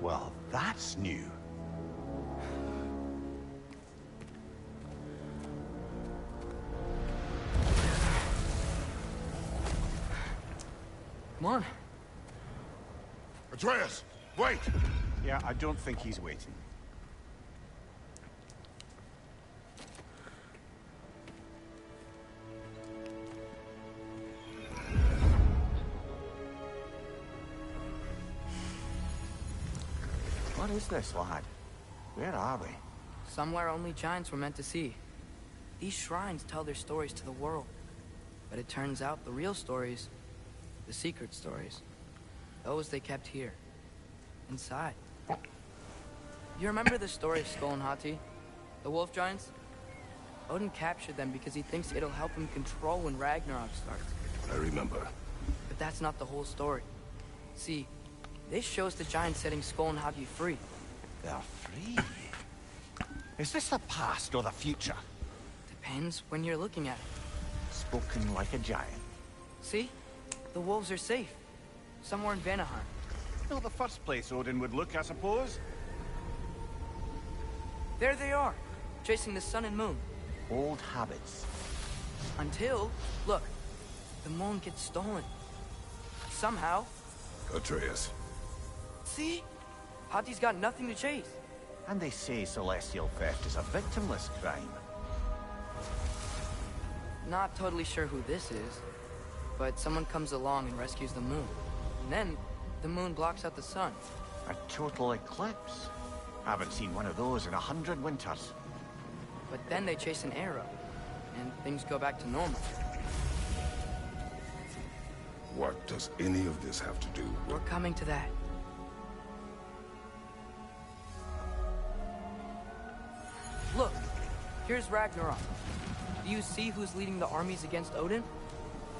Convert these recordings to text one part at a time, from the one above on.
Well, that's new. Come on. Atreus, wait! Yeah, I don't think he's waiting. What is this, lad? Where are we? Somewhere only giants were meant to see. These shrines tell their stories to the world. But it turns out the real stories, the secret stories, those they kept here, inside. You remember the story of Skull and Hati? The wolf giants? Odin captured them because he thinks it'll help him control when Ragnarok starts. I remember. But that's not the whole story. See, this shows the giants setting Skull and Hati free. They're free. Is this the past or the future? Depends when you're looking at it. Spoken like a giant. See? The wolves are safe. Somewhere in Vanaheim. Not the first place Odin would look, I suppose. There they are, chasing the sun and moon. Old habits. Until, look, the moon gets stolen. Somehow. Atreus. See? Hati's got nothing to chase. And they say celestial theft is a victimless crime. Not totally sure who this is, but someone comes along and rescues the moon. And then, the moon blocks out the sun. A total eclipse. Haven't seen one of those in 100 winters. But then they chase an arrow, and things go back to normal. What does any of this have to do with... We're coming to that. Look, here's Ragnarok. Do you see who's leading the armies against Odin?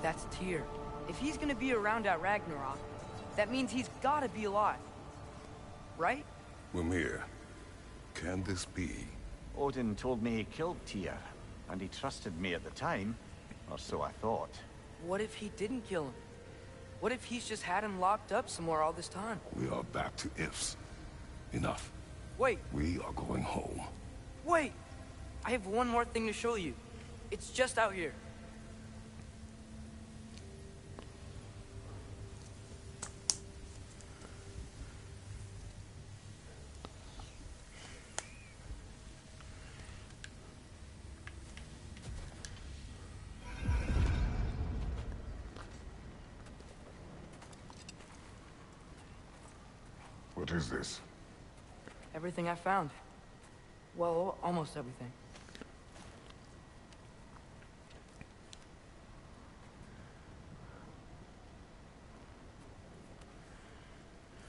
That's Tyr. If he's gonna be around at Ragnarok, that means he's gotta be alive. Right? Mimir, can this be? Odin told me he killed Tyr, and he trusted me at the time, or so I thought. What if he didn't kill him? What if he's just had him locked up somewhere all this time? We are back to ifs. Enough. Wait, We are going home. wait! I have one more thing to show you. It's just out here. What is this? Everything I found. Well, almost everything.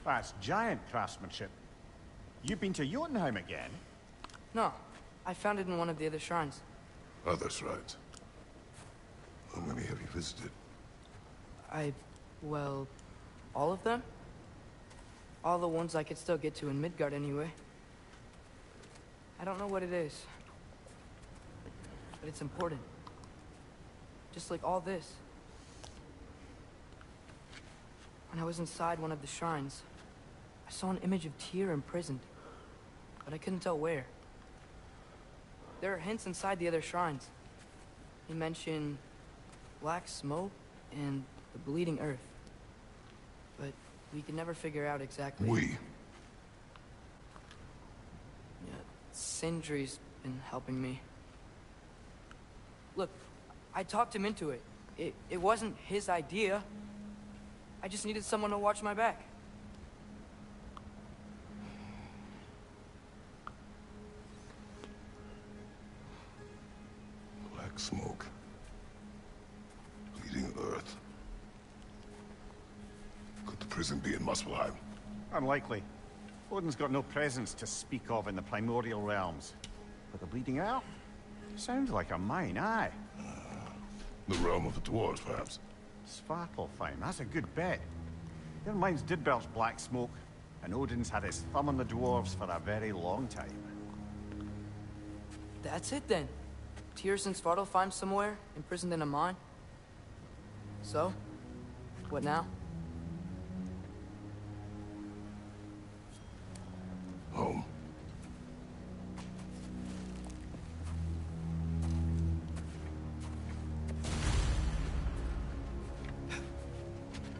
That's giant craftsmanship. You've been to Jotunheim again? No, I found it in one of the other shrines. Other shrines. How many have you visited? Well, all of them? All the ones I could still get to in Midgard anyway. I don't know what it is. But it's important. Just like all this. When I was inside one of the shrines, I saw an image of Tyr imprisoned. But I couldn't tell where. There are hints inside the other shrines. They mention black smoke and the bleeding earth. But we could never figure out exactly. We. Yeah, Sindri's been helping me. Look, I talked him into it. It wasn't his idea. I just needed someone to watch my back. Black smoke. Bleeding earth. Could the prison be in Muspelheim? Unlikely. Odin's got no presence to speak of in the primordial realms. But the Bleeding Earth? Sounds like a mine, aye. The realm of the dwarves, perhaps. Svartalfheim, that's a good bet. Their mines did belch black smoke, and Odin's had his thumb on the dwarves for a very long time. That's it then. Tyr's in Svartalfheim somewhere, imprisoned in a mine. So, what now?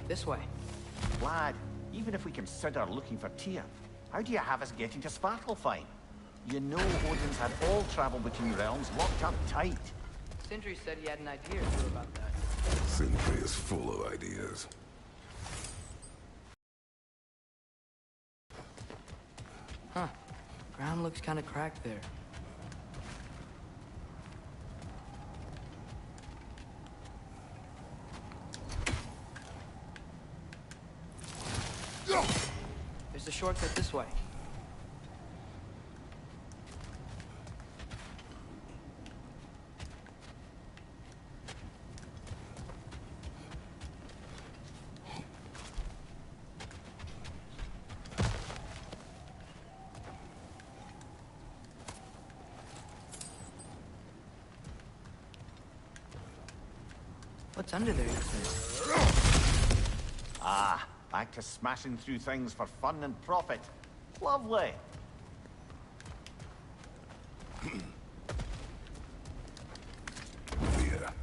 This way. Lad, even if we consider looking for Tyr, how do you have us getting to Svartalfheim? You know Odin's had all travel between realms locked up tight. Sindri said he had an idea or two about that. Sindri is full of ideas. Huh. Ground looks kind of cracked there. There's a shortcut this way. What's under there, you think? Ah, back to smashing through things for fun and profit. Lovely. Leah,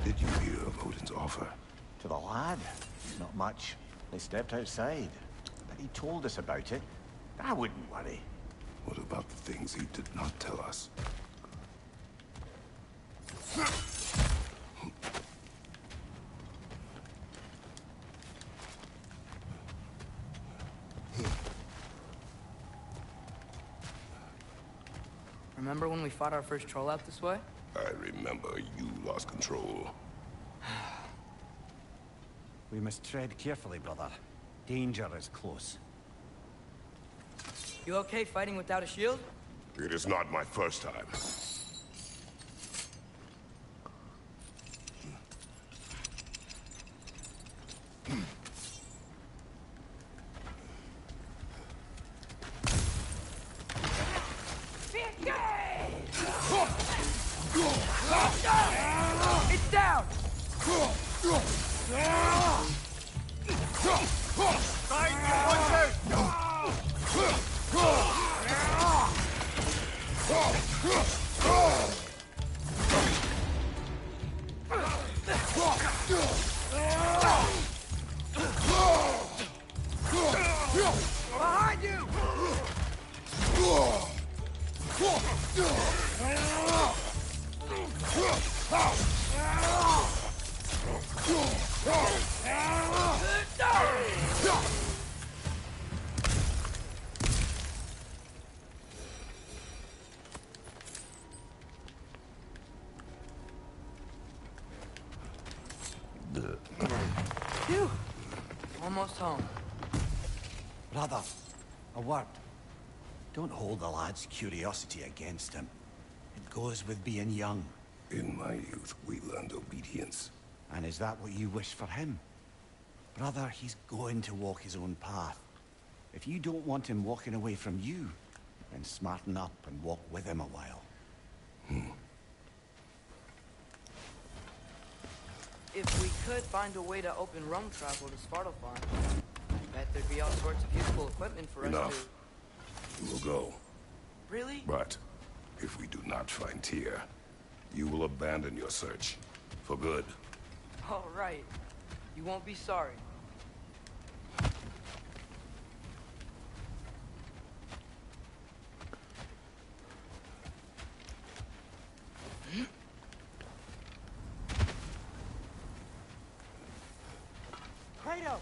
did you hear of Odin's offer? To the lad? Not much. They stepped outside. But he told us about it. I wouldn't worry. What about the things he did not tell us? Remember when we fought our first troll out this way? I remember you lost control. We must tread carefully, brother. Danger is close. You okay fighting without a shield? It is not my first time. It's down! Behind you! Phew. Almost home. Brother, a word. Don't hold the lad's curiosity against him. It goes with being young. In my youth, we learned obedience. And is that what you wish for him? Brother, he's going to walk his own path. If you don't want him walking away from you, then smarten up and walk with him a while. If we could find a way to open rum travel to Svartalfheim, I bet there'd be all sorts of useful equipment for us Enough. We will go. to... Really? But if we do not find Tyr, you will abandon your search. For good. All right. You won't be sorry. Kratos!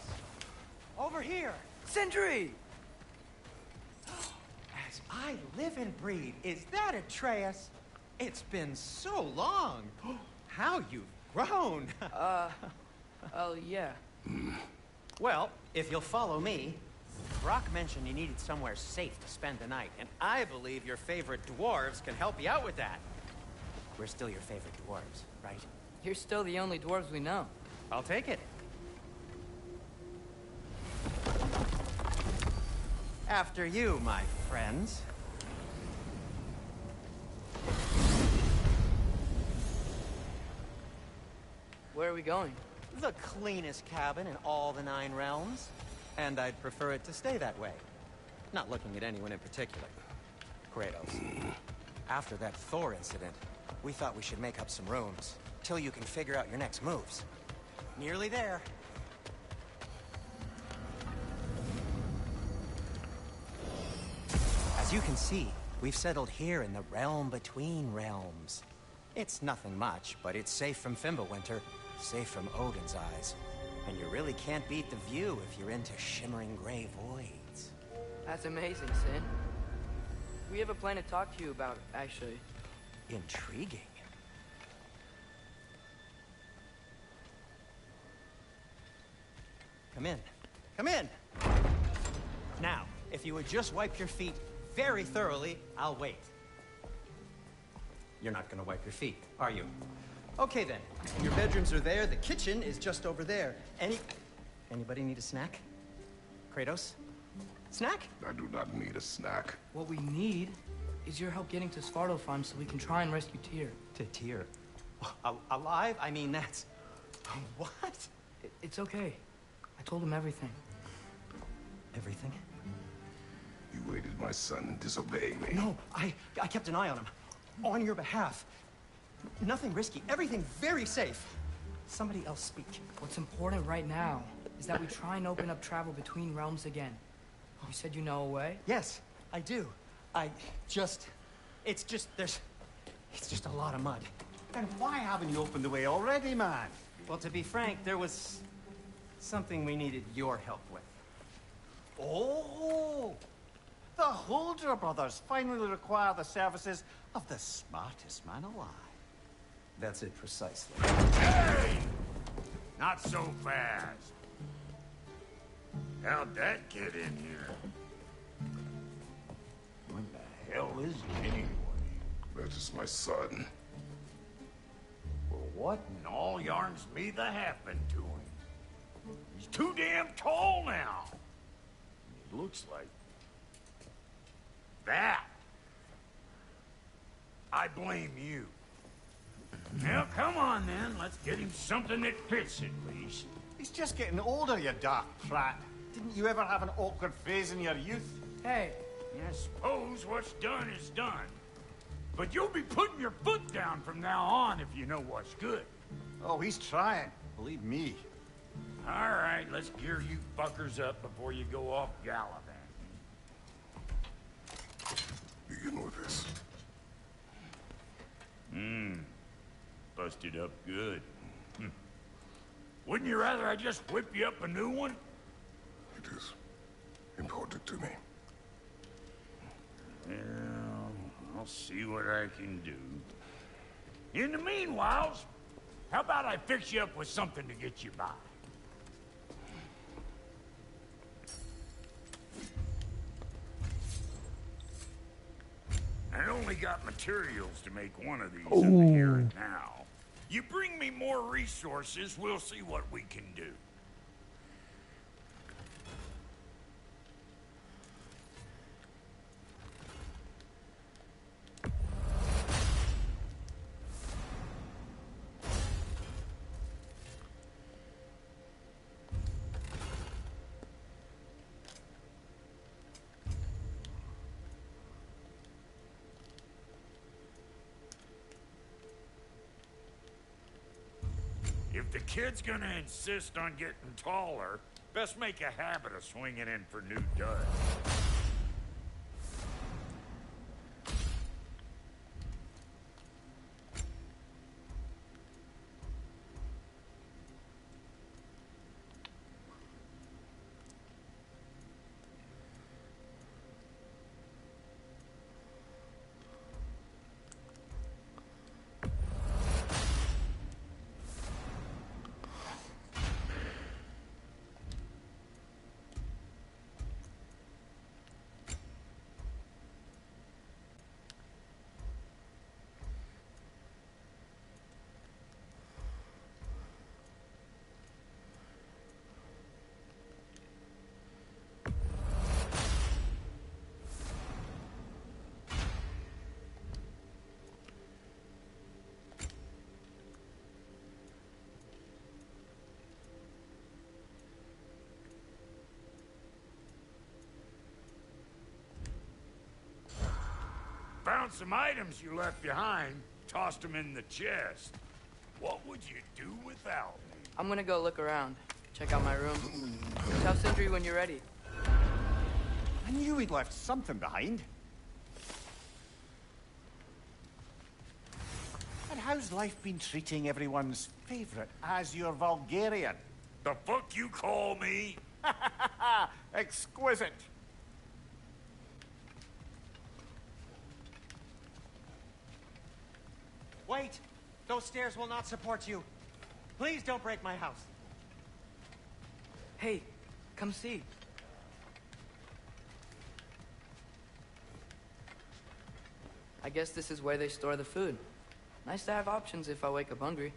Over here! Sindri! As I live and breathe, is that Atreus? It's been so long! How you've grown! Oh, yeah. Well, if you'll follow me, Brock mentioned you needed somewhere safe to spend the night, and I believe your favorite dwarves can help you out with that. We're still your favorite dwarves, right? You're still the only dwarves we know. I'll take it. After you, my friends. Where are we going? The cleanest cabin in all the 9 realms. And I'd prefer it to stay that way. Not looking at anyone in particular. Kratos. After that Thor incident, we thought we should make up some rooms, till you can figure out your next moves. Nearly there. As you can see, we've settled here in the realm between realms. It's nothing much, but it's safe from Fimbulwinter, safe from Odin's eyes. And you really can't beat the view if you're into shimmering gray voids. That's amazing, Sin. We have a plan to talk to you about, actually. Intriguing. Come in. Come in! Now, if you would just wipe your feet very thoroughly, I'll wait. You're not gonna wipe your feet, are you? Okay then. Your bedrooms are there, the kitchen is just over there. Anybody need a snack? Kratos? Snack? I do not need a snack. What we need is your help getting to Svartalfheim so we can try and rescue Tyr. To Tyr? Alive? I mean, that's... What? It's okay. I told him everything. Everything? You aided my son disobeying me. No, I kept an eye on him. On your behalf. Nothing risky. Everything very safe. Somebody else speak. What's important right now is that we try and open up travel between realms again. You said you know a way? Yes, I do. It's just a lot of mud. Then why haven't you opened the way already, man? Well, to be frank, there was something we needed your help with. Oh! The Holder brothers finally require the services of the smartest man alive. That's it precisely. Hey! Not so fast. How'd that get in here? What the hell is he anyway? That is my son. Well, what in all yarns me that happened to him? He's too damn tall now. He looks like that. I blame you. Now, come on then. Let's get him something that fits at least. He's just getting older, you dark prat. Didn't you ever have an awkward phase in your youth? Hey, I suppose what's done is done. But you'll be putting your foot down from now on if you know what's good. Oh, he's trying. Believe me. All right, let's gear you fuckers up before you go off gallivanting. Begin with this. Busted up good. Wouldn't you rather I just whip you up a new one? It is important to me. Well, I'll see what I can do. In the meanwhile, how about I fix you up with something to get you by? I only got materials to make one of these in the here and now. You bring me more resources, we'll see what we can do. If the kid's gonna insist on getting taller, best make a habit of swinging in for new duds. Found some items you left behind, tossed them in the chest. What would you do without me? I'm gonna go look around. Check out my room. Tell Sindri when you're ready. I knew he'd left something behind. how's life been treating everyone's favorite Azure Vulgarian? The fuck you call me? Exquisite. Wait! Those stairs will not support you. Please don't break my house. Hey, come see. I guess this is where they store the food. Nice to have options if I wake up hungry.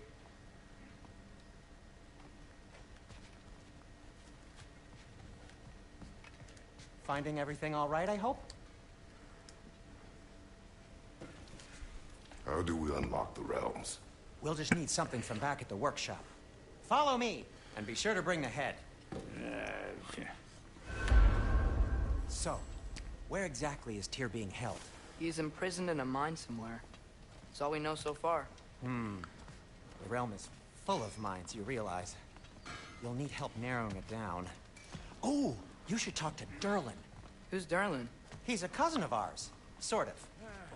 Finding everything all right, I hope? How do we unlock the realms? We'll just need something from back at the workshop. Follow me, and be sure to bring the head. So, where exactly is Tyr being held? He's imprisoned in a mine somewhere. That's all we know so far. The realm is full of mines, you realize. You'll need help narrowing it down. Oh, you should talk to Derlin. Who's Derlin? He's a cousin of ours. Sort of.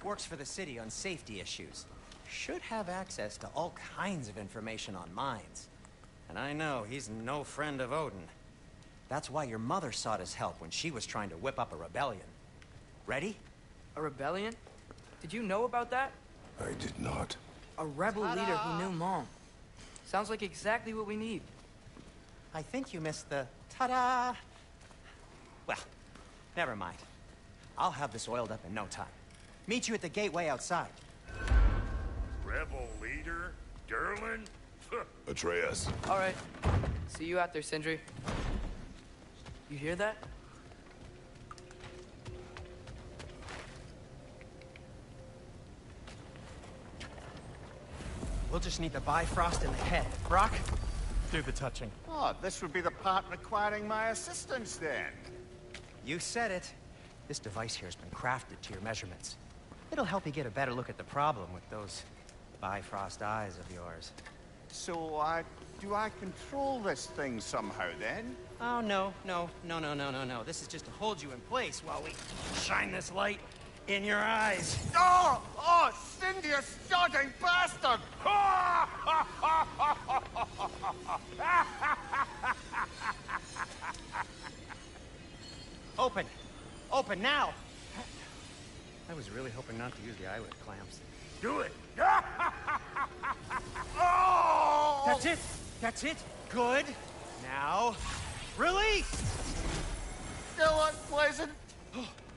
Works for the city on safety issues. Should have access to all kinds of information on mines. And I know he's no friend of Odin. That's why your mother sought his help when she was trying to whip up a rebellion. Ready? A rebellion? Did you know about that? I did not. A rebel leader who knew Mom. Sounds like exactly what we need. I think you missed the ta-da! Well, never mind. I'll have this oiled up in no time. Meet you at the gateway outside. Rebel leader? Derlin? Atreus. All right. See you out there, Sindri. You hear that? We'll just need the Bifrost in the head. Brock, do the touching. Oh, this would be the part requiring my assistance then. You said it. This device here has been crafted to your measurements. It'll help you get a better look at the problem with those Bifrost eyes of yours. So, do I control this thing somehow then? Oh, no. This is just to hold you in place while we shine this light in your eyes. Oh! Oh, Cindy, you sodding bastard! Open! Open now! I was really hoping not to use the eyelid clamps. Do it! Oh! That's it! That's it! Good! Now, release! Still unpleasant.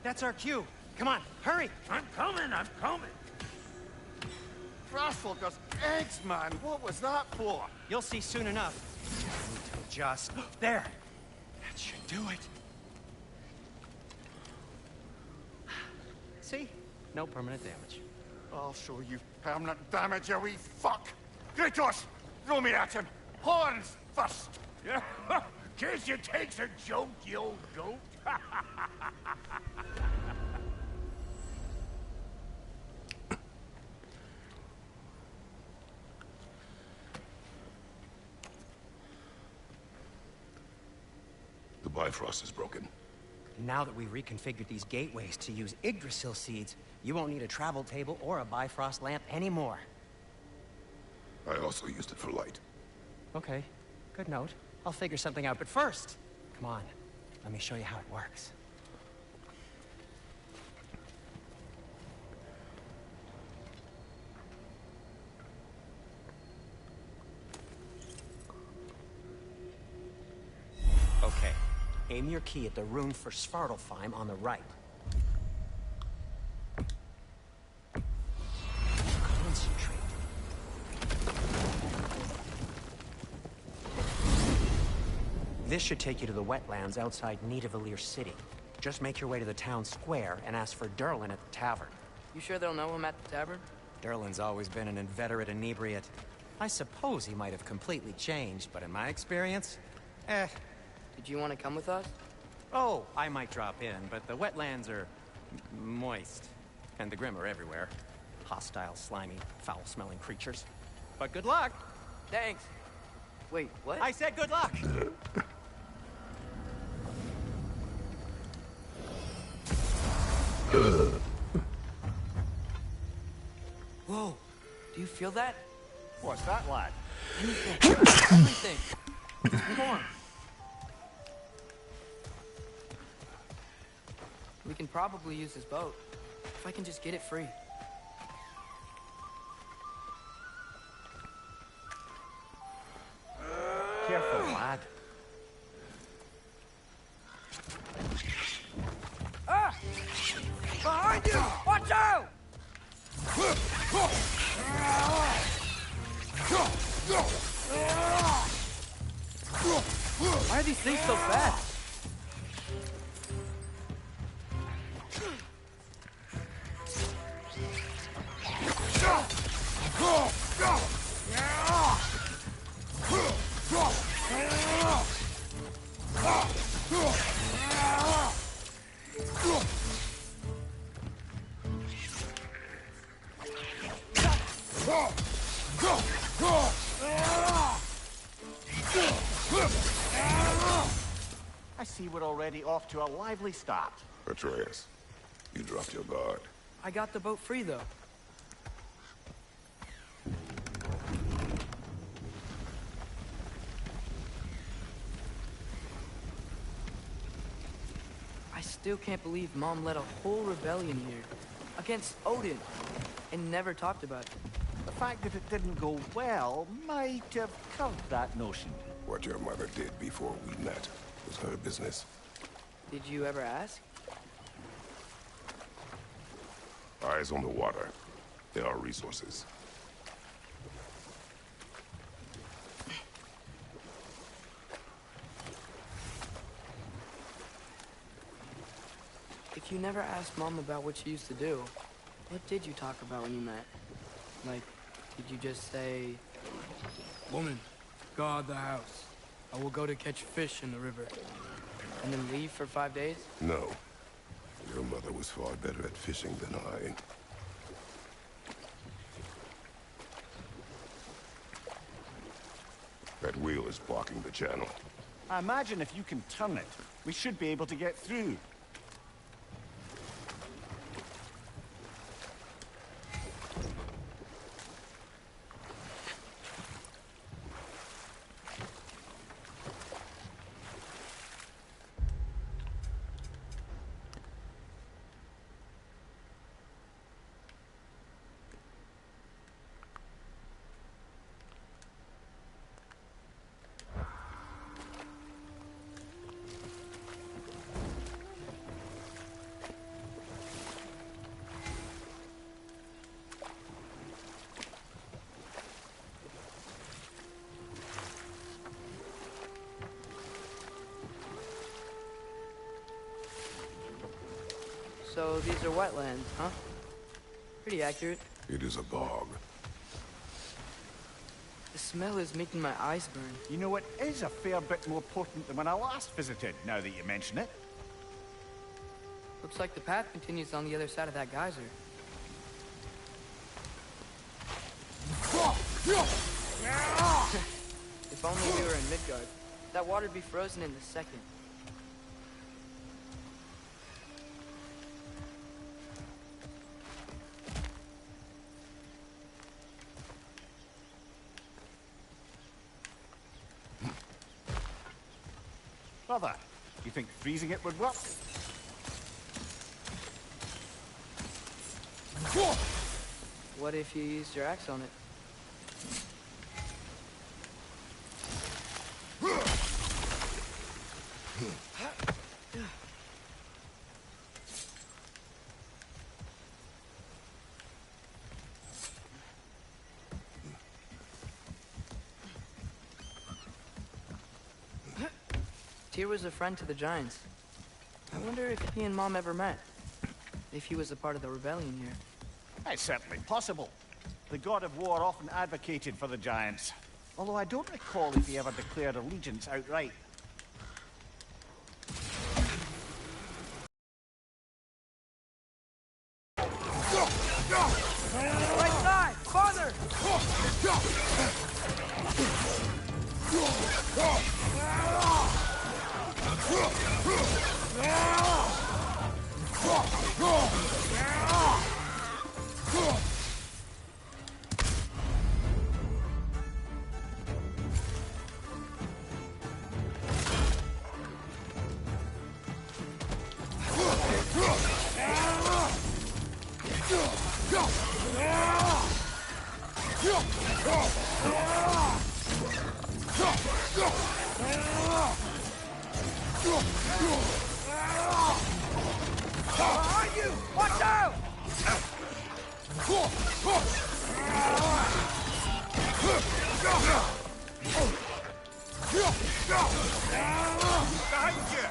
That's our cue. Come on, hurry! I'm coming! Grasshopper's eggs, man. What was that for? You'll see soon enough. I need to adjust. There! That should do it. See? No permanent damage. I'll show you permanent damage, you wee fuck. Kratos, throw me at him. Horns first. Yeah. Guess you takes a joke, you old goat. The Bifrost is broken. Now that we've reconfigured these gateways to use Yggdrasil seeds, you won't need a travel table or a Bifrost lamp anymore. I also used it for light. Okay, good note. I'll figure something out, but first, come on, let me show you how it works. Okay, aim your key at the rune for Svartalfheim on the right. Concentrate. This should take you to the wetlands outside Nidavellir City. Just make your way to the town square and ask for Derlin at the tavern. You sure they'll know him at the tavern? Derlin's always been an inveterate inebriate. I suppose he might have completely changed, but in my experience, Did you want to come with us? Oh, I might drop in, but the wetlands are moist. And the Grim are everywhere. Hostile, slimy, foul-smelling creatures. But good luck! Thanks. Wait, what? I said good luck! Whoa. Do Do you feel that? What's that, lad? Anything. Everything. It's warm. We can probably use this boat. If I can just get it free. Careful, lad. Ah! Behind you! Watch out! Why are these things so fast? I see we're already off to a lively start. Atreus, you dropped your guard. I got the boat free, though. I still can't believe Mom led a whole rebellion here against Odin and never talked about it. The fact that it didn't go well might have curved that notion. What your mother did before we met was her business. Did you ever ask? Eyes on the water. There are resources. If you never asked Mom about what she used to do, what did you talk about when you met? Like, did you just say... Woman, guard the house. I will go to catch fish in the river. And then leave for 5 days? No. Your mother was far better at fishing than I. That wheel is blocking the channel. I imagine if you can turn it, we should be able to get through. So these are wetlands, huh? Pretty accurate. It is a bog. The smell is making my eyes burn. You know, it is a fair bit more potent than when I last visited, now that you mention it. Looks like the path continues on the other side of that geyser. If only we were in Midgard. That water'd be frozen in a second. Brother, you think freezing it would work? What if you used your axe on it? Tyr was a friend to the Giants. I wonder if he and Mom ever met. If he was a part of the rebellion here. It's certainly possible. The god of war often advocated for the Giants. Although I don't recall if he ever declared allegiance outright. Right side! Farther! Behind you! Watch out! Behind you!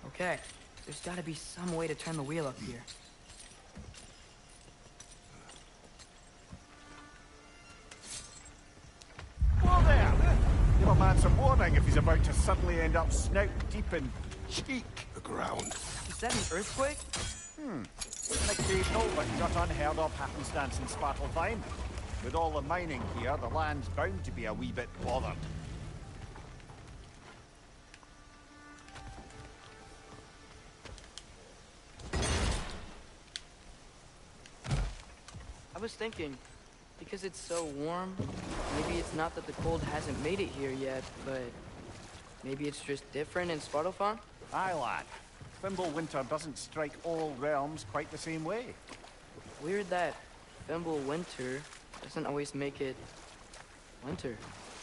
Okay, there's gotta be some way to turn the wheel up here. Whoa there! Give a man some warning if he's about to suddenly end up snout deep in cheek. The ground. Is that an earthquake? An occasional but not unheard of happenstance in Svartalfheim. With all the mining here, the land's bound to be a wee bit bothered. I was thinking, because it's so warm, maybe it's not that the cold hasn't made it here yet, but maybe it's just different in Svartalfheim? Aye, lad. Winter doesn't strike all realms quite the same way. Weird that Winter doesn't always make it winter.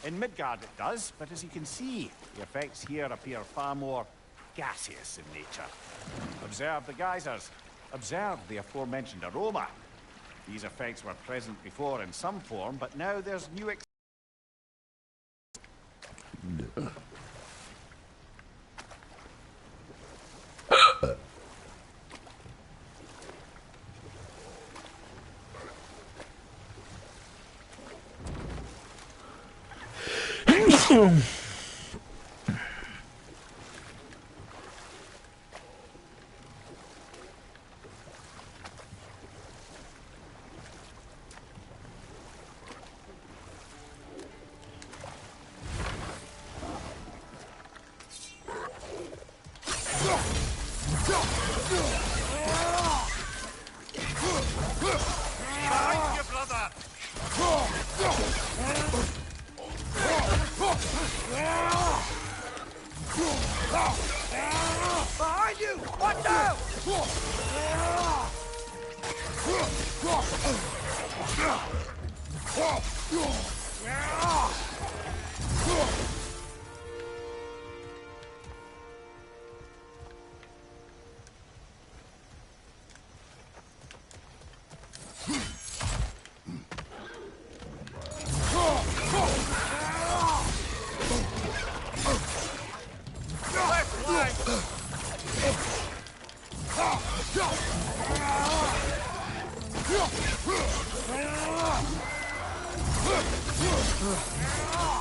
In Midgard it does, but as you can see, the effects here appear far more gaseous in nature. Observe the geysers. Observe the aforementioned aroma. These effects were present before in some form, but now there's new Behind you, brother! Behind you! Watch out!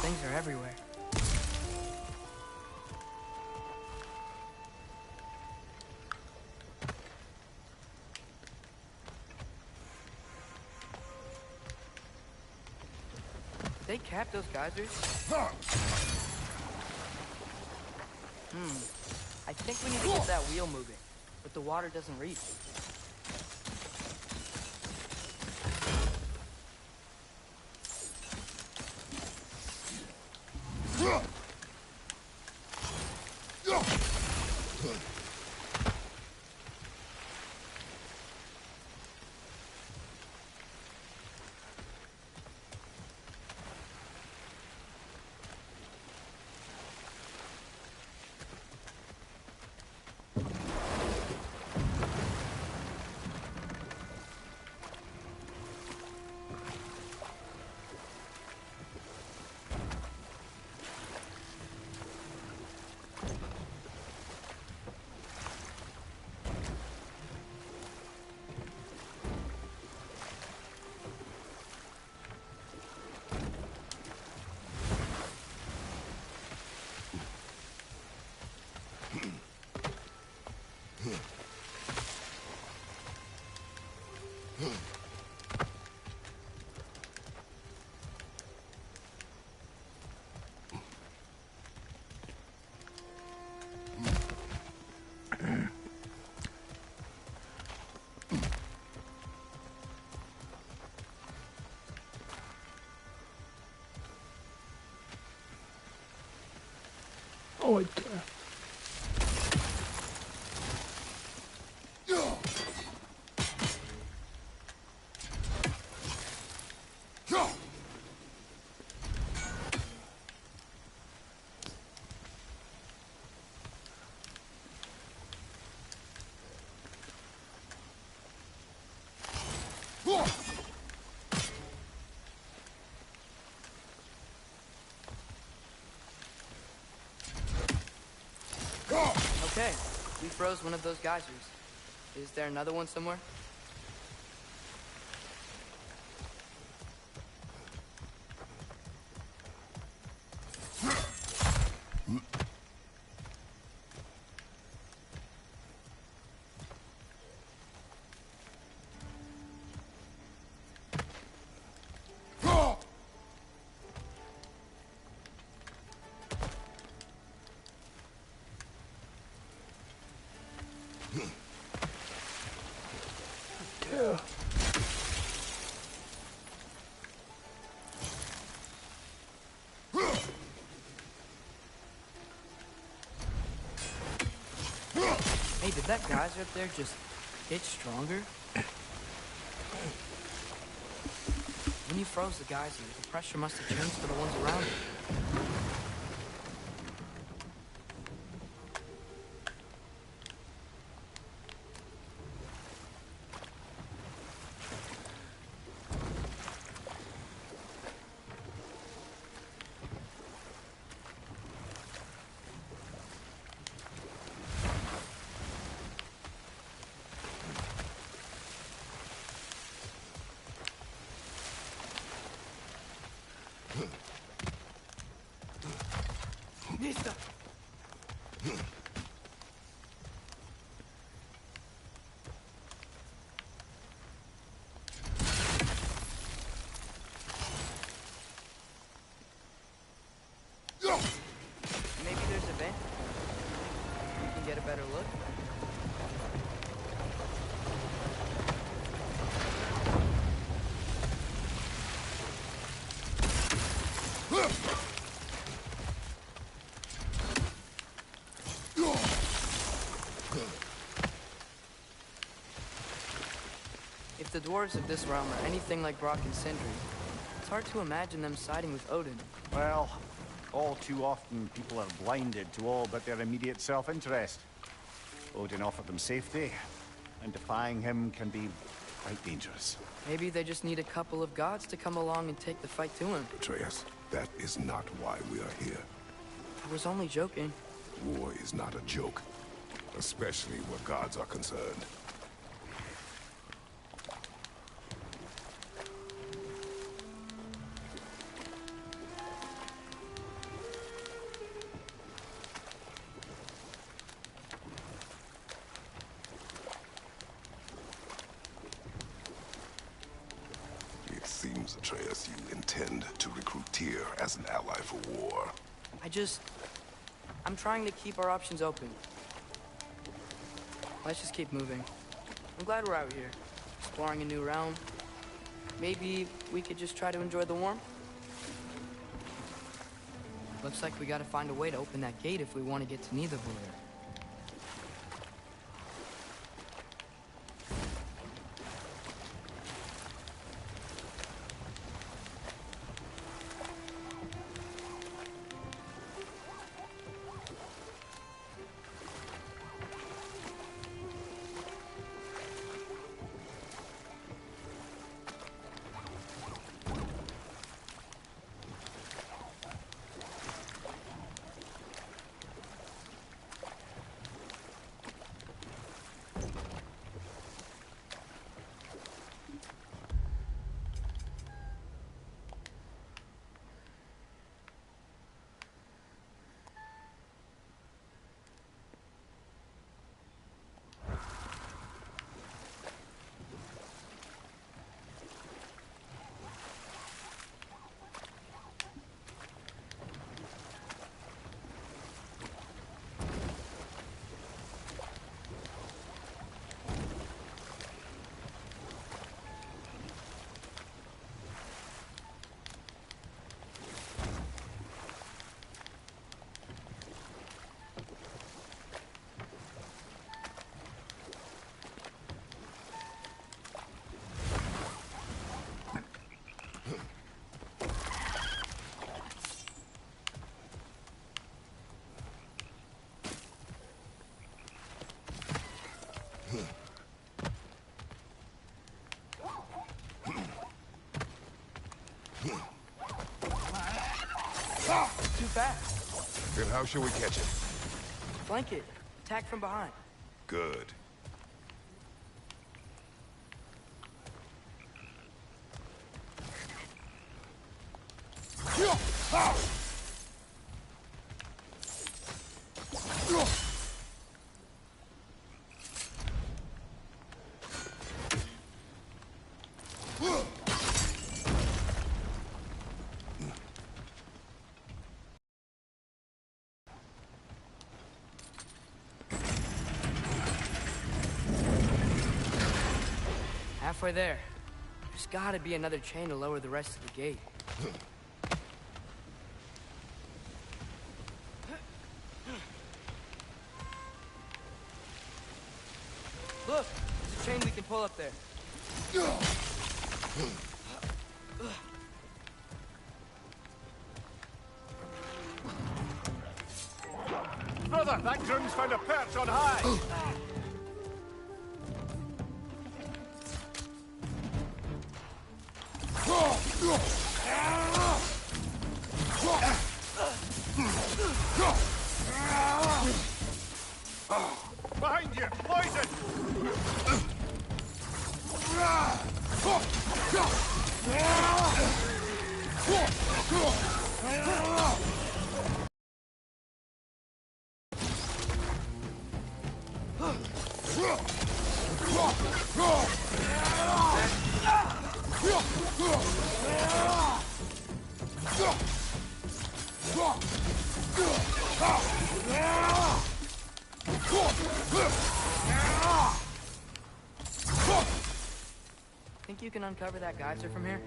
Things are everywhere. Did they cap those geysers? I think we need to get that wheel moving, but the water doesn't reach. Oh, it, Okay, we froze one of those geysers. Is there another one somewhere? yeah. Hey, did that geyser up there just get stronger? When you froze the geyser, the pressure must have changed for the ones around it. Listo. Maybe there's a vent. We can get a better look. If the dwarves of this realm are anything like Brock and Sindri, it's hard to imagine them siding with Odin. Well, all too often people are blinded to all but their immediate self-interest. Odin offered them safety, and defying him can be quite dangerous. Maybe they just need a couple of gods to come along and take the fight to him. Atreus, that is not why we are here. I was only joking. War is not a joke, especially where gods are concerned. It seems, Atreus, you intend to recruit Tyr as an ally for war. I'm trying to keep our options open. Let's just keep moving. I'm glad we're out here, exploring a new realm. Maybe we could just try to enjoy the warmth? Looks like we gotta find a way to open that gate if we want to get to Nidavellir. Too fast. Then how shall we catch it? Flank it. Attack from behind. Good. Halfway there. There's gotta be another chain to lower the rest of the gate. Look! There's a chain we can pull up there. Brother, that groom's found a perch on high! Behind you! Poison! Think you can uncover that geyser from here?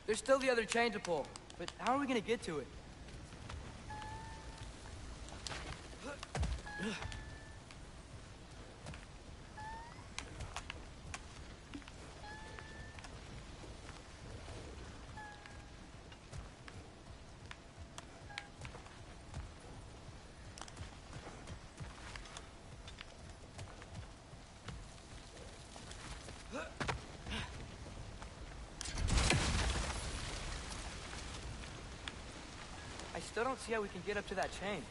There's still the other chain to pull, but how are we gonna get to it? still don't see how we can get up to that chain.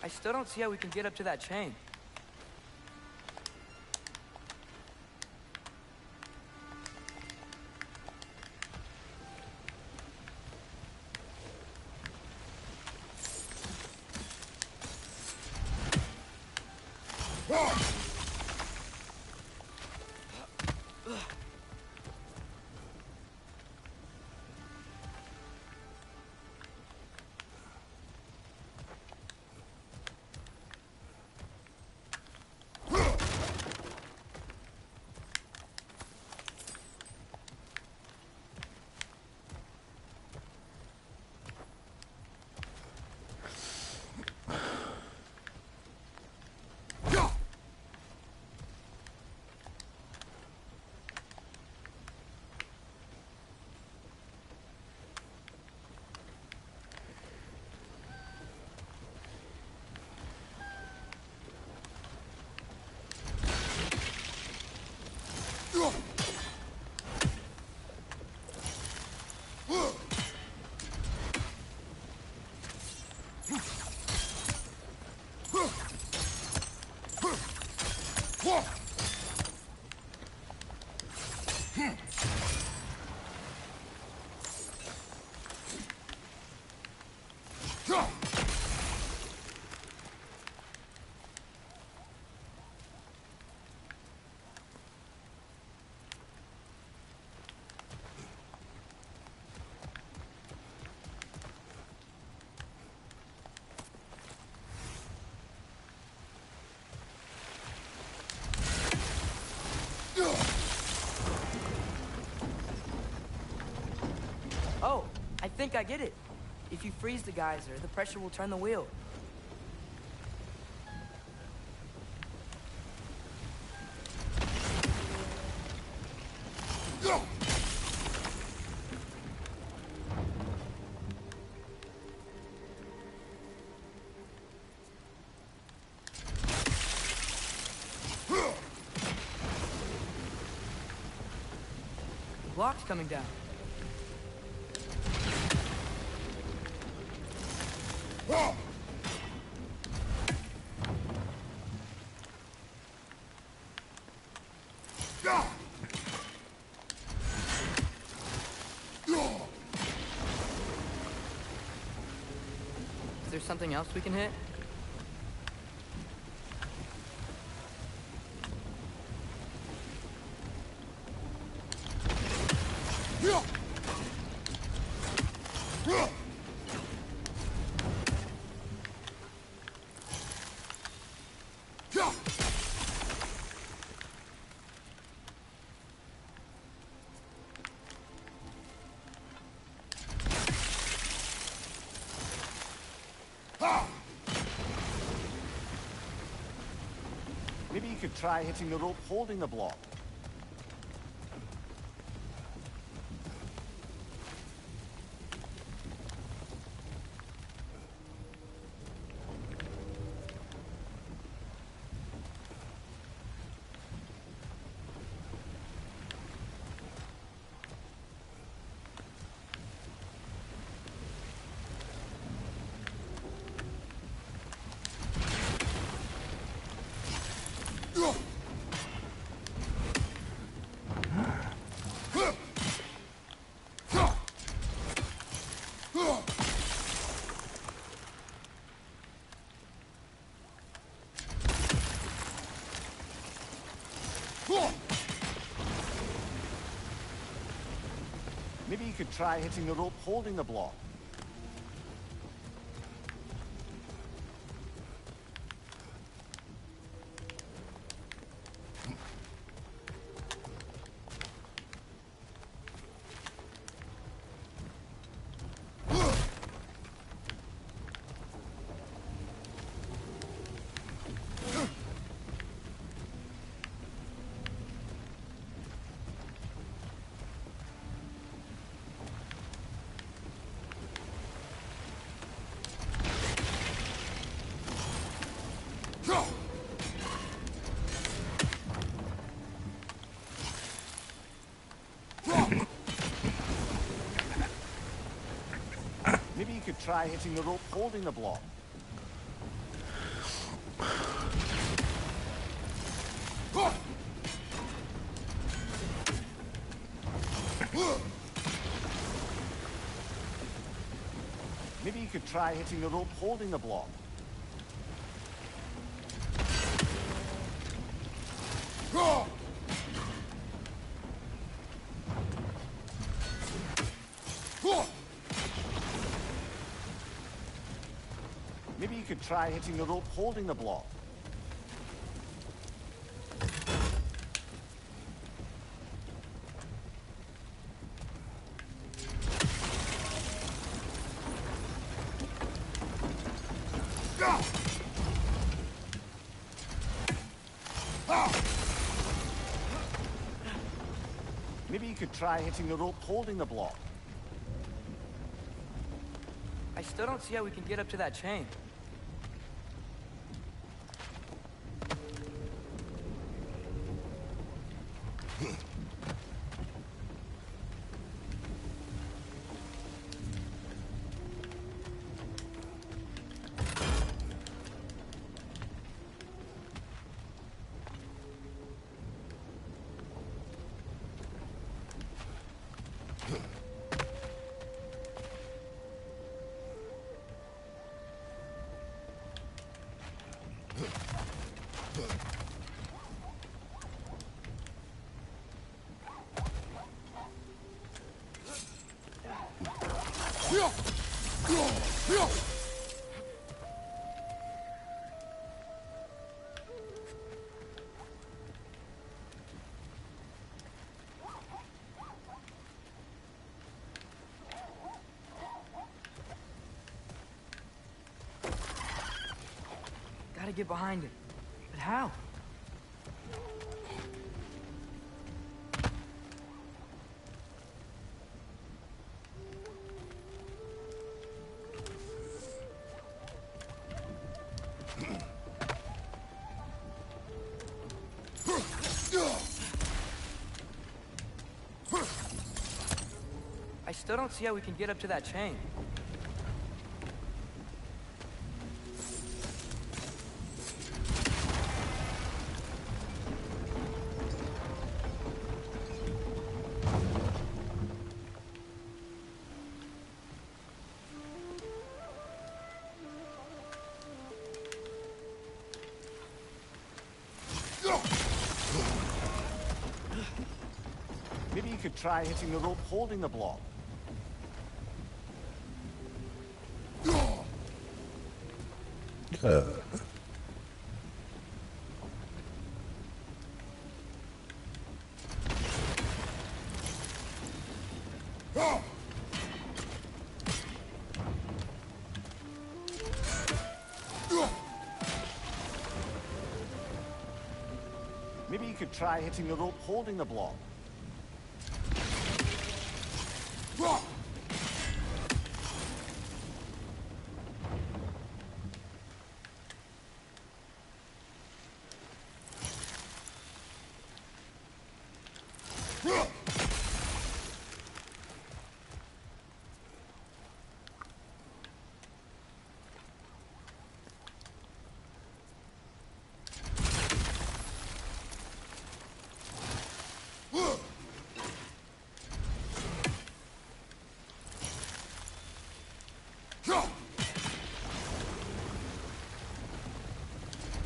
I still don't see how we can get up to that chain. Oh, I think I get it. If you freeze the geyser, the pressure will turn the wheel. The block's coming down. Is there something else we can hit? Maybe you could try hitting the rope holding the block. could try hitting the rope holding the block. Maybe you could try hitting the rope holding the block. Maybe you could try hitting the rope holding the block. Maybe you could try hitting the rope holding the block. Maybe you could try hitting the rope holding the block. I still don't see how we can get up to that chain. Gotta get behind it. But how? I still don't see how we can get up to that chain. Maybe you could try hitting the rope holding the block. Maybe you could try hitting the rope holding the block.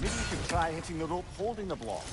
Maybe you could try hitting the rope holding the block.